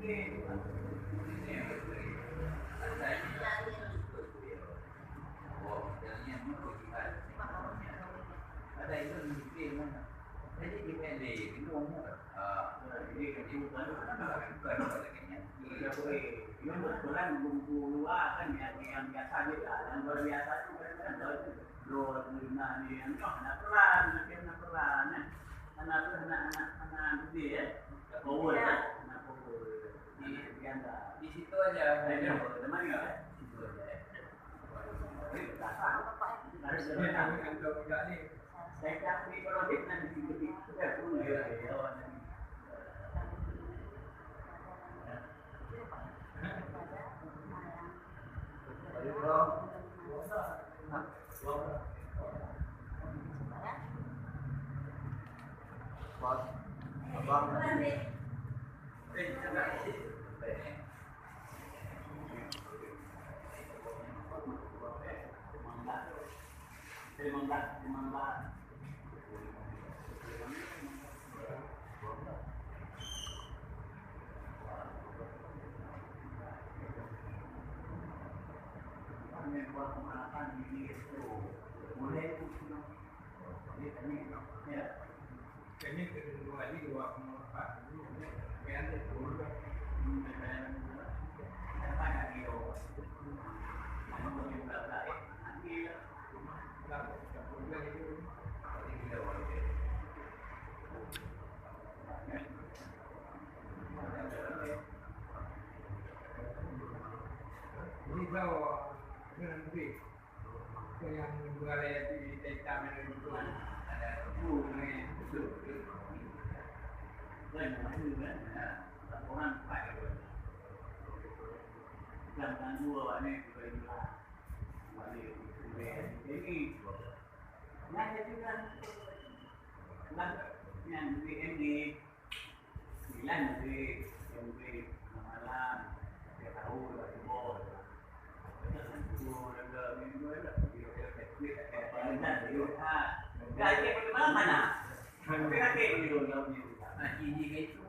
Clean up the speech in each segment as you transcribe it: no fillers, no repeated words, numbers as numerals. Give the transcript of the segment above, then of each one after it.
Ada itu di mana? Jadi dipende itu jadi itu kan bukan lagi-nya. Ini kebetulan bumbu luar kan yang biasa aja, yang luar biasa itu kan dua lima nih yang anak pelan, anak pelan, anak gede ya, power, anak power. Di situ aja, teman ya, di situ aja. Ini kasar, harus ada nih. Saya cakap kalau kita di sini sudah punya ya. Yang boleh ditamen itu ada bunga itu. Dan orang pakai dan dua ini juga ini nah itu kan yang di MD 9 di MD malam dia tahu lah bos gaji bagaimana? Tapi kakek itu ini itu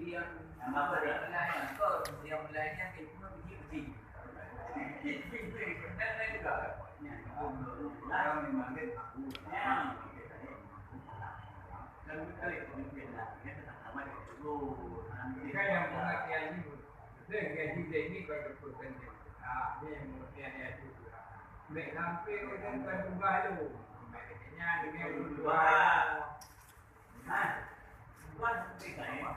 yang apa dia? Yang lainnya itu begini. Dan juga orang memanggil aku. Dan kali pemimpin lagi sama itu. Jika yang pengertian ini, gaji ini bagi persenjataan. Dia yang pengertian itu. Baik sampai orang berubah tu. Maknanya dia berubah. Nah, bukan mereka ya. Nah,